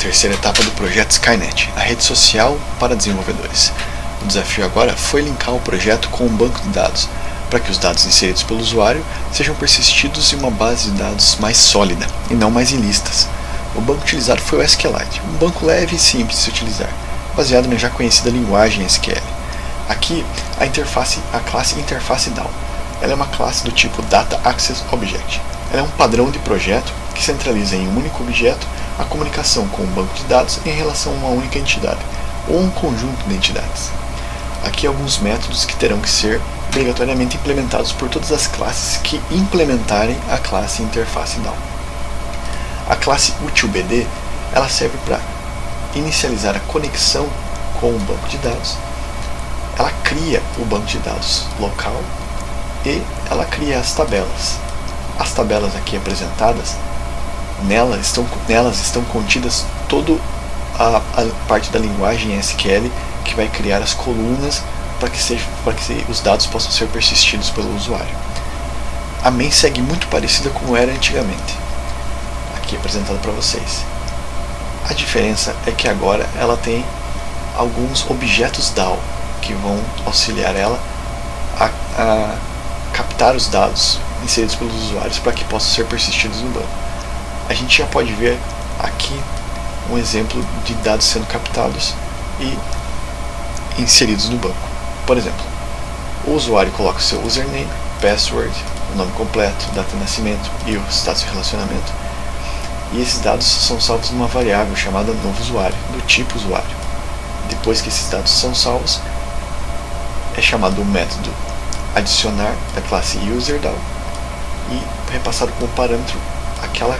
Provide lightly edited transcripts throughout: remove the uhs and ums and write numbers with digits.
Terceira etapa do projeto Skynet, a rede social para desenvolvedores. O desafio agora foi linkar o projeto com um banco de dados, para que os dados inseridos pelo usuário sejam persistidos em uma base de dados mais sólida, e não mais em listas. O banco utilizado foi o SQLite, um banco leve e simples de se utilizar, baseado na já conhecida linguagem SQL. Aqui, a classe Interface DAO. Ela é uma classe do tipo Data Access Object. Ela é um padrão de projeto que centraliza em um único objeto a comunicação com um banco de dados em relação a uma única entidade, ou um conjunto de entidades. Aqui alguns métodos que terão que ser obrigatoriamente implementados por todas as classes que implementarem a classe Interface DAO. A classe UtilBD ela serve para inicializar a conexão com o banco de dados. Ela cria o banco de dados local e ela cria as tabelas. As tabelas aqui apresentadas, nelas estão contidas toda a parte da linguagem SQL que vai criar as colunas para que os dados possam ser persistidos pelo usuário. A main segue muito parecida como era antigamente, aqui apresentado para vocês. A diferença é que agora ela tem alguns objetos DAO que vão auxiliar ela a captar os dados inseridos pelos usuários para que possam ser persistidos no banco. A gente já pode ver aqui um exemplo de dados sendo captados e inseridos no banco. Por exemplo, o usuário coloca o seu username, password, o nome completo, data de nascimento e o status de relacionamento, e esses dados são salvos numa variável chamada novo usuário, do tipo usuário. Depois que esses dados são salvos, é chamado o método adicionar da classe userDAO e repassado como parâmetro aquela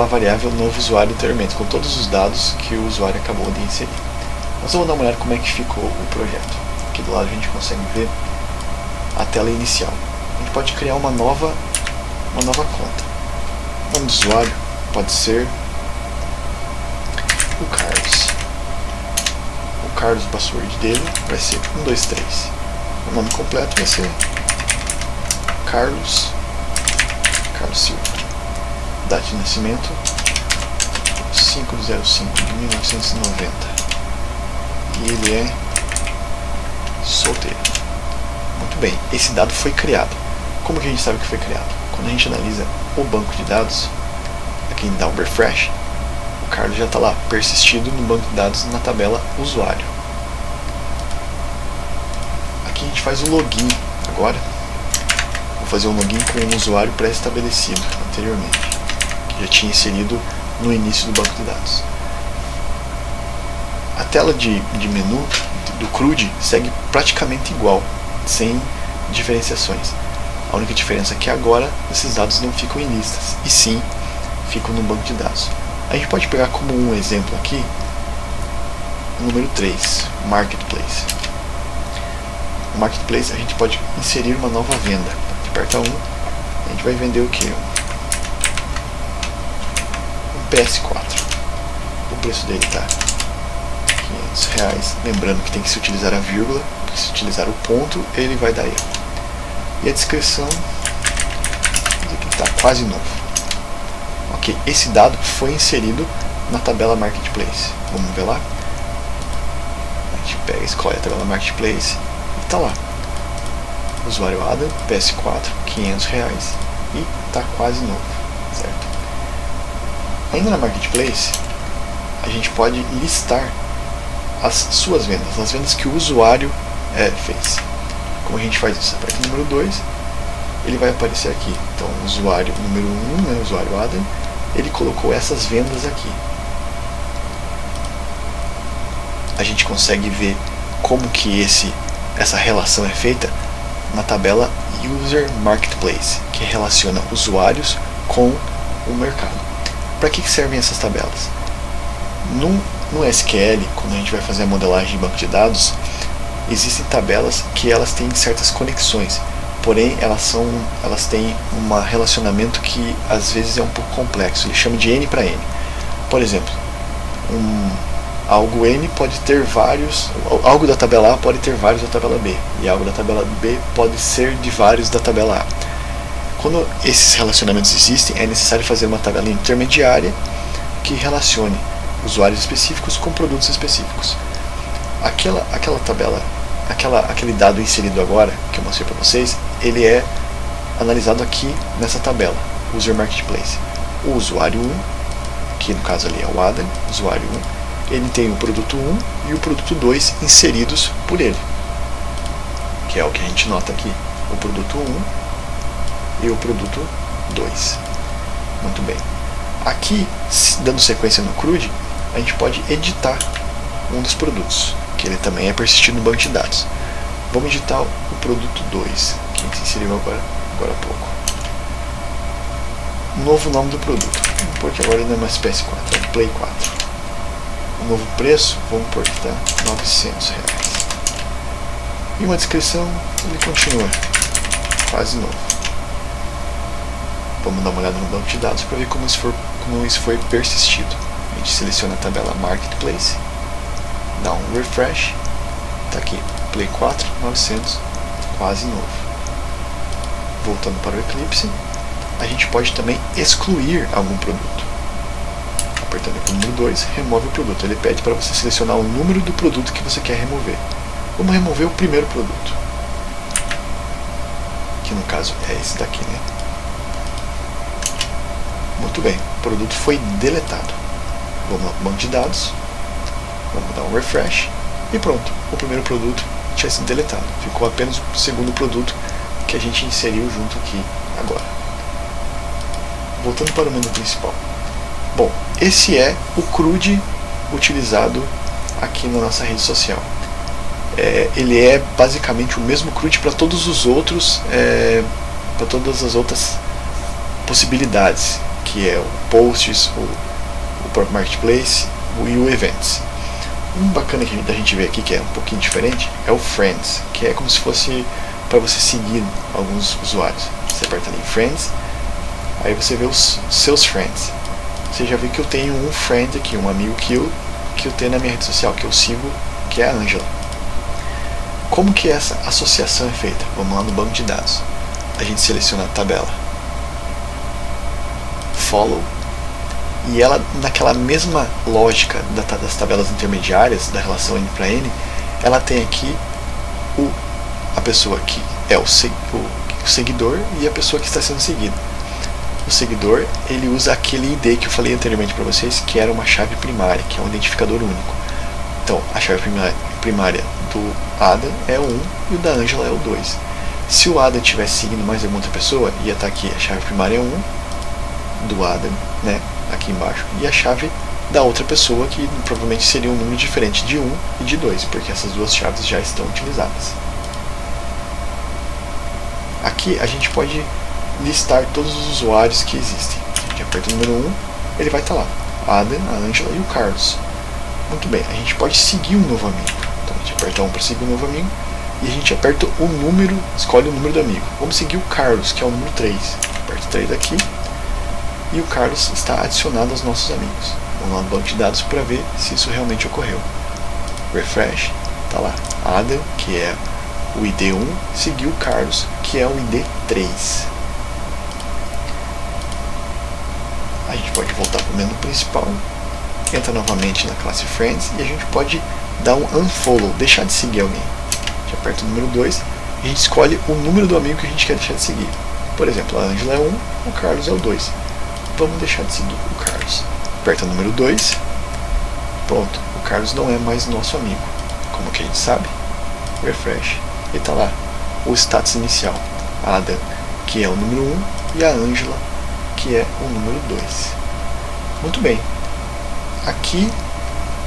variável novo usuário anteriormente, com todos os dados que o usuário acabou de inserir. Nós vamos dar uma olhada como é que ficou o projeto. Aqui do lado a gente consegue ver a tela inicial. A gente pode criar uma nova conta. O nome do usuário pode ser o Carlos. O Carlos, o password dele vai ser 123. O nome completo vai ser Carlos Silva. Data de nascimento 5/05/1990. E ele é solteiro. Muito bem, esse dado foi criado. Como que a gente sabe que foi criado? Quando a gente analisa o banco de dados, aqui em Down Refresh, o Carlos já está lá, persistido no banco de dados na tabela usuário. Aqui a gente faz o login agora. Vou fazer um login com um usuário pré-estabelecido anteriormente, que já tinha inserido no início do banco de dados. A tela de menu do CRUD segue praticamente igual, sem diferenciações. A única diferença é que agora esses dados não ficam em listas, e sim ficam no banco de dados. A gente pode pegar como um exemplo aqui o número 3, Marketplace. No Marketplace a gente pode inserir uma nova venda. Aperta 1, a gente vai vender o que? Um PS4. O preço dele está R$500. Lembrando que tem que se utilizar a vírgula, porque se utilizar o ponto ele vai dar erro. E a descrição diz que está quase novo. Ok, esse dado foi inserido na tabela Marketplace. Vamos ver lá? A gente pega, escolhe a tabela Marketplace e está lá. Usuário Adam, PS4, R$500 e está quase novo, certo? Ainda na Marketplace, a gente pode listar as suas vendas, as vendas que o usuário fez. Como a gente faz isso? Aperta o número 2, ele vai aparecer aqui. Então, o usuário número 1, o usuário Adam, ele colocou essas vendas aqui. A gente consegue ver como que essa relação é feita na tabela User Marketplace, que relaciona usuários com o mercado. Para que servem essas tabelas? No SQL, quando a gente vai fazer a modelagem de banco de dados, existem tabelas que elas têm certas conexões, porém elas têm um relacionamento que às vezes é um pouco complexo. Ele chama de N para N. Por exemplo, algo N pode ter vários, algo da tabela A pode ter vários da tabela B, e algo da tabela B pode ser de vários da tabela A. Quando esses relacionamentos existem, é necessário fazer uma tabela intermediária que relacione usuários específicos com produtos específicos. Aquela tabela, aquele dado inserido agora, que eu mostrei para vocês, ele é analisado aqui nessa tabela, User Marketplace. O usuário 1, que no caso ali é o Adam, usuário 1, ele tem o produto 1 e o produto 2 inseridos por ele, que é o que a gente nota aqui, o produto 1 e o produto 2. Muito bem. Aqui, dando sequência no CRUD, a gente pode editar um dos produtos, que ele também é persistido no banco de dados. Vamos editar o produto 2, que a gente inseriu agora há pouco. Novo nome do produto, vamos pôr que agora ele não é mais PS4, é Play 4. O novo preço, vamos pôr que está R$900. E uma descrição, ele continua quase novo. Vamos dar uma olhada no banco de dados para ver como isso foi persistido. A gente seleciona a tabela Marketplace, dá um refresh, está aqui, Play 4, 900, quase novo. Voltando para o Eclipse, a gente pode também excluir algum produto. Apertando aqui o número 2, remove o produto. Ele pede para você selecionar o número do produto que você quer remover. Vamos remover o primeiro produto, que no caso é esse daqui, né? Muito bem, o produto foi deletado. Vamos lá para o banco de dados, vamos dar um refresh e pronto, o primeiro produto tinha sido deletado. Ficou apenas o segundo produto que a gente inseriu junto aqui agora. Voltando para o menu principal. Bom, esse é o CRUD utilizado aqui na nossa rede social. Ele é basicamente o mesmo CRUD para todos os outros, para todas as outras possibilidades, que é o Posts, o próprio Marketplace e o Events. Um bacana que a gente vê aqui, que é um pouquinho diferente, é o Friends, que é como se fosse para você seguir alguns usuários. Você aperta ali em Friends, aí você vê os seus friends. Você já vê que eu tenho um friend aqui, um amigo que eu tenho na minha rede social, que eu sigo, que é a Angela. Como que essa associação é feita? Vamos lá no banco de dados. A gente seleciona a tabela Follow, e ela, naquela mesma lógica das tabelas intermediárias, da relação N para N, ela tem aqui a pessoa que é o seguidor e a pessoa que está sendo seguida. O seguidor, ele usa aquele ID que eu falei anteriormente para vocês, que era uma chave primária, que é um identificador único. Então, a chave primária do Adam é o 1 e o da Angela é o 2. Se o Adam estivesse seguindo mais alguma outra pessoa, ia estar aqui a chave primária é 1 do Adam, né, aqui embaixo, e a chave da outra pessoa, que provavelmente seria um número diferente de 1 e de 2, porque essas duas chaves já estão utilizadas. Aqui a gente pode listar todos os usuários que existem. A gente aperta o número 1, ele vai estar lá, Adam, a Angela e o Carlos. Muito bem, a gente pode seguir um novo amigo. Então a gente aperta 1 para seguir um novo amigo, e a gente aperta o número, escolhe o número do amigo. Vamos seguir o Carlos, que é o número 3. Aperta 3 aqui, e o Carlos está adicionado aos nossos amigos. Vamos lá no banco de dados para ver se isso realmente ocorreu. Refresh, está lá, Adam, que é o ID 1, seguiu o Carlos, que é o ID 3. A gente pode voltar para o menu principal, entra novamente na classe Friends e a gente pode dar um unfollow, deixar de seguir alguém. A gente aperta o número 2 e a gente escolhe o número do amigo que a gente quer deixar de seguir. Por exemplo, a Angela é 1, o Carlos é o 2. Vamos deixar de seguir o Carlos. Aperta o número 2. Pronto, o Carlos não é mais nosso amigo. Como que a gente sabe? Refresh. E está lá o status inicial. A Adam, que é o número 1, e a Angela, que é o número 2. Muito bem. Aqui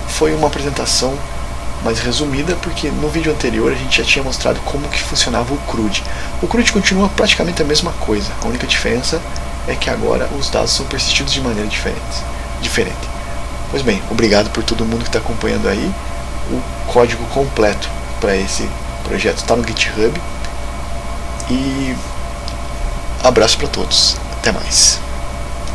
foi uma apresentação mais resumida, porque no vídeo anterior a gente já tinha mostrado como que funcionava o CRUD. O CRUD continua praticamente a mesma coisa. A única diferença é que agora os dados são persistidos de maneira diferente. Pois bem, obrigado por todo mundo que está acompanhando aí. O código completo para esse projeto está no GitHub. E abraço para todos. Até mais.